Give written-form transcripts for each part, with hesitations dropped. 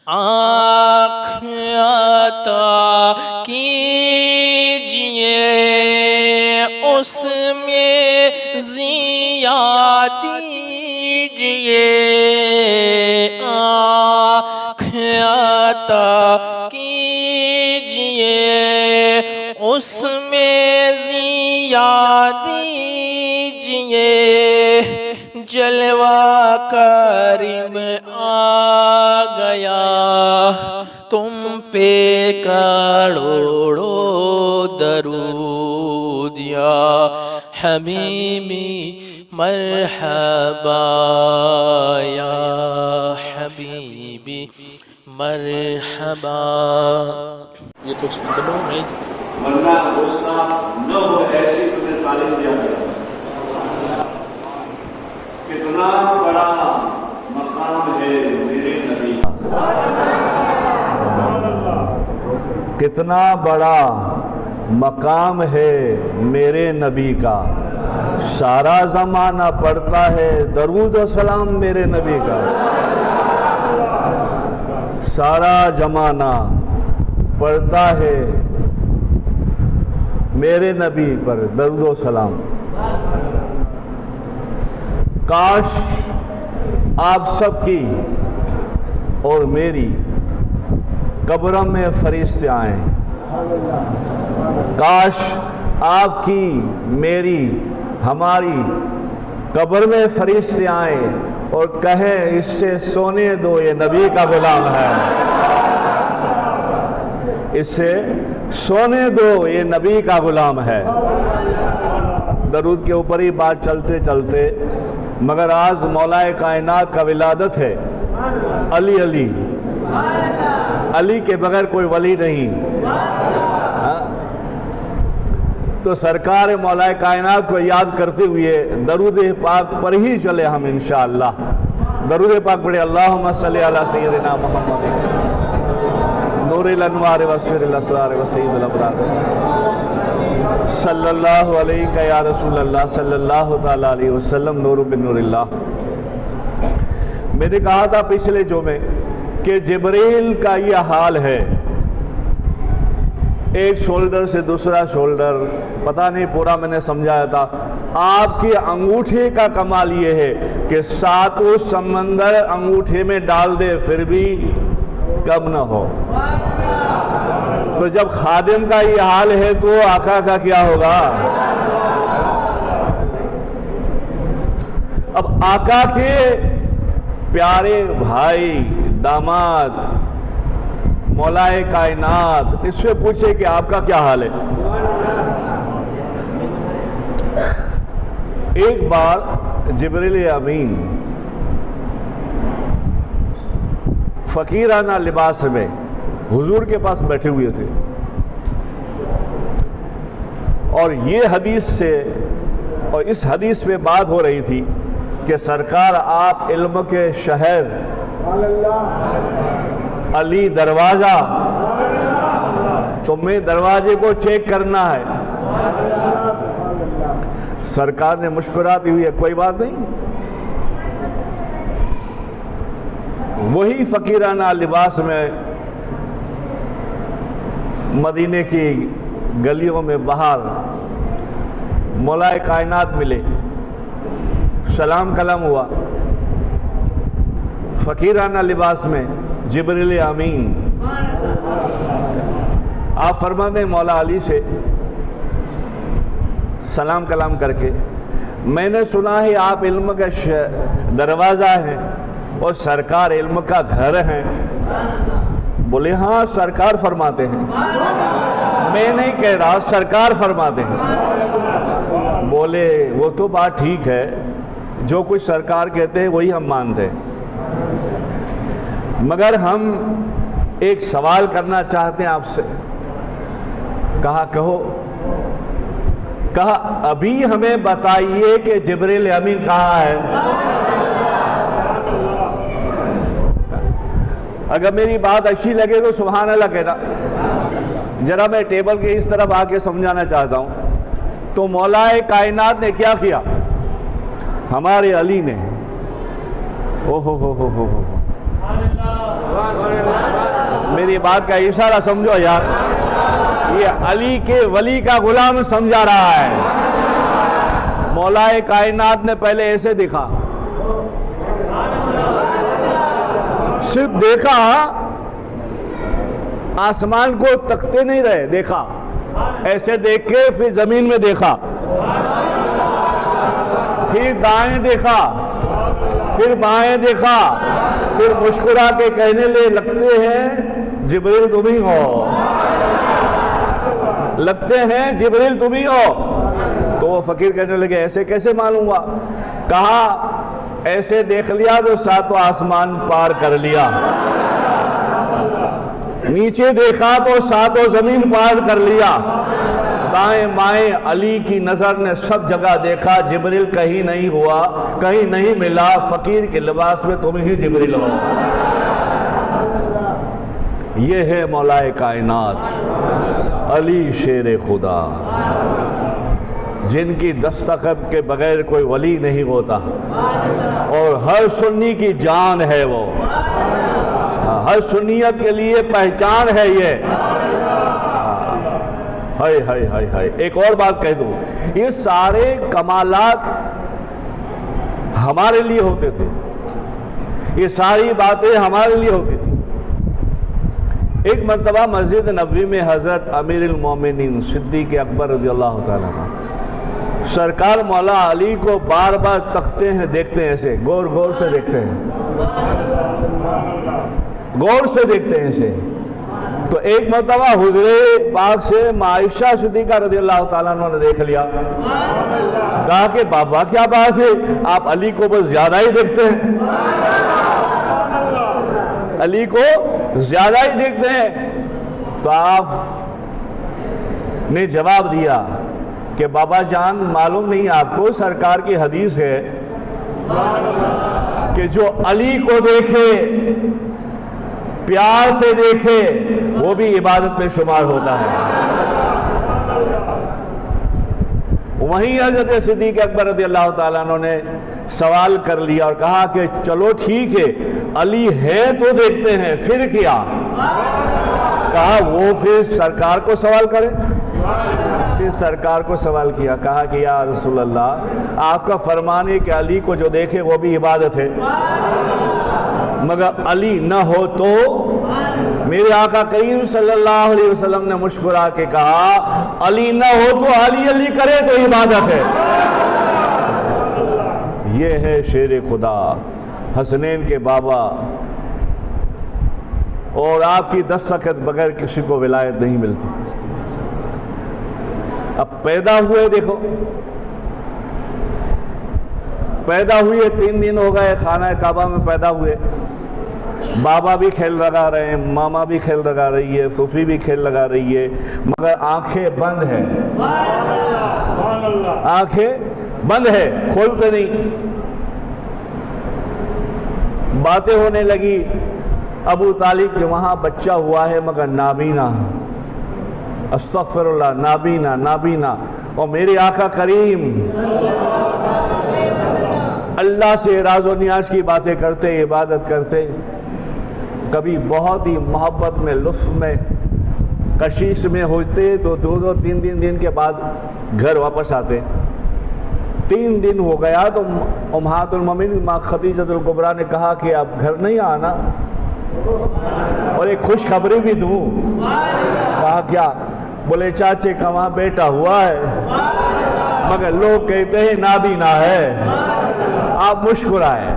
آنکھ عطا کیجئے اس میں ضیاء دیجئے، آنکھ عطا کیجئے اس میں ضیاء دیجئے، جلوہ کریم آ گیا تم پہ کروڑوں درود، یا حبیبی مرحبا یا حبیبی مرحبا۔ یہ کچھ نہیں ورنہ استاد نہ ہو ایسی تمہیں تعلیم دیا گیا۔ کتنا بڑا مقام ہے میرے نبی، کتنا بڑا مقام ہے میرے نبی کا، سارا زمانہ پڑھتا ہے درود و سلام میرے نبی کا، سارا زمانہ پڑھتا ہے میرے نبی پر درود و سلام۔ کاش آپ سب کی اور میری قبروں میں فرشتے آئیں، کاش آپ کی میری ہماری قبر میں فرشتے آئیں اور کہیں اس سے سونے دو یہ نبی کا غلام ہے، اس سے سونے دو یہ نبی کا غلام ہے۔ درود کے اوپر ہی بات چلتے چلتے، مگر آج مولا کائنات کا ولادت ہے، علی علی علی کے بغیر کوئی ولی نہیں، تو سرکار مولا کائنات کو یاد کرتے ہوئے درود پاک پر ہی چلے ہم انشاءاللہ۔ درود پاک پڑھے، اللہم صلی علی سیدنا محمد نور الانوار وسر الاسرار وسید الابرار صلی اللہ علیہ یا رسول اللہ صلی اللہ تعالیٰ علیہ وسلم، نور بن نور اللہ۔ میں نے کہا تھا پچھلے جمعے کہ جبریل کا یہ حال ہے، ایک شولڈر سے دوسرا شولڈر، پتہ نہیں پورا میں نے سمجھایا تھا۔ آپ کے انگوٹھے کا کمال یہ ہے کہ ساتوں سمندر انگوٹھے میں ڈال دے پھر بھی کم نہ ہو۔ تو جب خادم کا یہ حال ہے تو آقا کا کیا ہوگا؟ اب آقا کے پیارے بھائی داماد مولا کائنات اس سے پوچھے کہ آپ کا کیا حال ہے۔ ایک بار جبریل امین فقیرانہ لباس میں حضور کے پاس بیٹھے ہوئے تھے، اور یہ حدیث سے اور اس حدیث میں بات ہو رہی تھی کہ سرکار آپ علم کے شہر، علی دروازہ، تمہیں دروازے کو چیک کرنا ہے۔ سرکار نے مسکراتی ہوئی ہے، کوئی بات نہیں۔ وہی فقیرانہ لباس میں مدینے کی گلیوں میں باہر مولا کائنات ملے، سلام کلام ہوا، فقیرانہ لباس میں جبریل امین۔ آپ فرماتے ہیں مولا علی سے سلام کلام کر کے، میں نے سنا ہے آپ علم کا دروازہ ہیں اور سرکار علم کا گھر ہیں۔ بولے ہاں سرکار فرماتے ہیں، میں نہیں کہہ رہا، سرکار فرماتے ہیں۔ بولے وہ تو بات ٹھیک ہے، جو کچھ سرکار کہتے ہیں وہی ہم مانتے ہیں، مگر ہم ایک سوال کرنا چاہتے ہیں آپ سے۔ کہا کہو۔ کہا ابھی ہمیں بتائیے کہ جبریل امین کہاں ہے۔ اگر میری بات اچھی لگے تو سبحان اللہ کہنا۔ ذرا میں ٹیبل کے اس طرف آ کے سمجھانا چاہتا ہوں۔ تو مولا کائنات نے کیا کیا؟ ہمارے علی نے میری بات کا اشارہ سمجھو یار، یہ علی کے ولی کا غلام سمجھا رہا ہے۔ مولا کائنات نے پہلے ایسے دیکھا، صرف دیکھا، آسمان کو تکتے نہیں رہے، دیکھا، ایسے دیکھ کے پھر زمین میں دیکھا، پھر دائیں دیکھا، پھر بائیں دیکھا، پھر مسکرا کے کہنے لگتے ہیں جبریل تم ہی ہو، لگتے ہیں جبریل تم ہی ہو۔ تو وہ فقیر کہنے لگے ایسے کیسے معلوم ہوا؟ کہا ایسے دیکھ لیا تو ساتوں آسمان پار کر لیا، نیچے دیکھا تو ساتوں زمین پار کر لیا، دائیں بائیں علی کی نظر نے سب جگہ دیکھا، جبریل کہیں نہیں ہوا، کہیں نہیں ملا، فقیر کے لباس میں تم ہی جبریل ہو۔ یہ ہے مولا کائنات علی شیر خدا، جن کی دستخط کے بغیر کوئی ولی نہیں ہوتا، اور ہر سنی کی جان ہے وہ، ہر سنیت کے لیے پہچان ہے یہ۔ ہائے ہائے ہائے ہائے، ایک اور بات کہہ دوں، یہ سارے کمالات ہمارے لیے ہوتے تھے، یہ ساری باتیں ہمارے لیے ہوتی تھی۔ ایک مرتبہ مسجد نبوی میں حضرت امیر المومنین صدیق اکبر رضی اللہ تعالیٰ عنہ سرکار مولا علی کو بار بار تکتے ہیں، دیکھتے ہیں، ایسے غور غور سے دیکھتے ہیں، غور سے دیکھتے ہیں ایسے۔ تو ایک مرتبہ حضور پاک سے عائشہ صدیقہ رضی اللہ تعالیٰ عنہ نے دیکھ لیا، کہا کہ بابا کیا بات ہے، آپ علی کو بس زیادہ ہی دیکھتے ہیں، علی کو زیادہ ہی دیکھتے ہیں۔ تو آپ نے جواب دیا کہ بابا جان معلوم نہیں آپ کو، سرکار کی حدیث ہے کہ جو علی کو دیکھے، پیار سے دیکھے، وہ بھی عبادت میں شمار ہوتا ہے۔ وہیں حضرت صدیق اکبر رضی اللہ تعالیٰ عنہ نے سوال کر لیا اور کہا کہ چلو ٹھیک ہے، علی ہے تو دیکھتے ہیں، پھر کیا؟ کہا وہ پھر سرکار کو سوال کریں۔ پھر سرکار کو سوال کیا، کہا کہ یا رسول اللہ آپ کا فرمان ہے کہ علی کو جو دیکھے وہ بھی عبادت ہے، مگر علی نہ ہو تو؟ میرے آقا کریم صلی اللہ علیہ وسلم نے مسکرا کے کہا علی نہ ہو تو علی علی کرے تو عبادت ہے۔ یہ ہے شیر خدا، حسنین کے بابا، اور آپ کی دستخط بغیر کسی کو ولایت نہیں ملتی۔ اب پیدا ہوئے، دیکھو پیدا ہوئے 3 دن ہو گئے، خانہ کعبہ میں پیدا ہوئے، بابا بھی کھیل لگا رہے ہیں، ماما بھی کھیل لگا رہی ہے، پھوپھی بھی کھیل لگا رہی ہے، مگر آنکھیں بند ہیں، آنکھیں بند ہے، کھولتے نہیں۔ باتیں ہونے لگی، ابو طالب کہ وہاں بچہ ہوا ہے مگر نابینا، استغفر اللہ، نابینا نابینا۔ اور میرے آقا کریم اللہ سے راز و نیاز کی باتیں کرتے، عبادت کرتے، کبھی بہت ہی محبت میں، لطف میں، کشش میں ہوتے تو 2-3 دن کے بعد گھر واپس آتے۔ 3 دن ہو گیا تو امہات المومنین ماں خدیجہ الکبریٰ نے کہا کہ اب گھر نہیں آنا، اور ایک خوشخبری بھی دوں۔ کہا کیا؟ بولے چاچے کا وہاں بیٹا ہوا ہے، مگر لوگ کہتے ہیں نابینا ہے۔ آپ مسکرائے،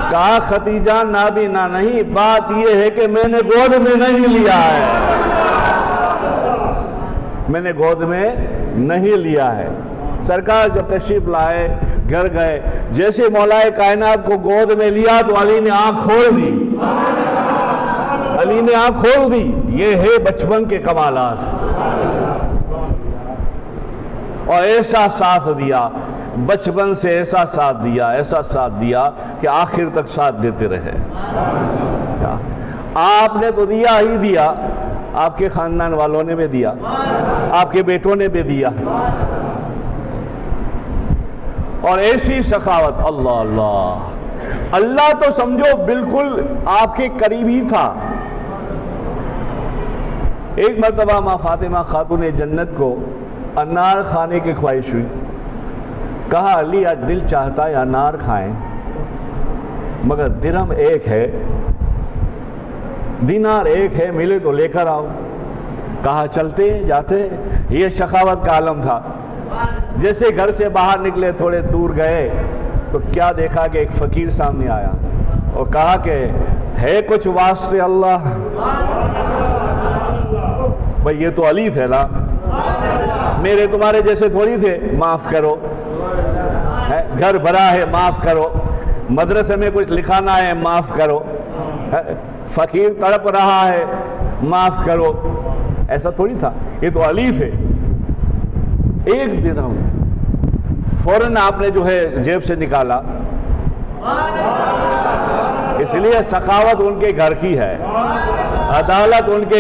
کہا خدیجہ نابینا نہیں، بات یہ ہے کہ میں نے گود میں نہیں لیا ہے، میں نے گود میں نہیں لیا ہے۔ سرکار جب تشریف لائے، گھر گئے، جیسے مولا کائنات کو گود میں لیا تو علی نے آنکھ کھول دی، علی نے آنکھ کھول دی۔ یہ ہے بچپن کے کمالات، اور ایسا ساتھ دیا، بچپن سے ایسا ساتھ دیا، ایسا ساتھ دیا کہ آخر تک ساتھ دیتے رہے۔ آپ نے تو دیا ہی دیا، آپ کے خاندان والوں نے بھی دیا، آپ کے بیٹوں نے بھی دیا، اور ایسی سخاوت، اللہ اللہ، اللہ تو سمجھو بالکل آپ کے قریب ہی تھا، ایک مرتبہ ماں فاطمہ خاتون جنت کو انار کھانے کی خواہش ہوئی. کہا علی آج دل چاہتا ہے انار کھائیں مگر درہم ایک ہے, دینار ایک ہے, ملے تو لے کر آؤ. کہا چلتے جاتے. یہ سخاوت کا عالم تھا. جیسے گھر سے باہر نکلے تھوڑے دور گئے تو کیا دیکھا کہ ایک فقیر سامنے آیا اور کہا کہ ہے کچھ واسطے اللہ. بھئی یہ تو علی تھے نا, میرے تمہارے جیسے تھوڑی تھے, معاف کرو. گھر بھرا ہے معاف کرو, مدرسے میں کچھ لکھانا ہے معاف کرو, فقیر تڑپ رہا ہے معاف کرو. ایسا تھوڑی تھا, یہ تو علی تھے. ایک درہم فوراً آپ نے جو ہے جیب سے نکالا. اس لیے سخاوت ان کے گھر کی ہے, عدالت ان کے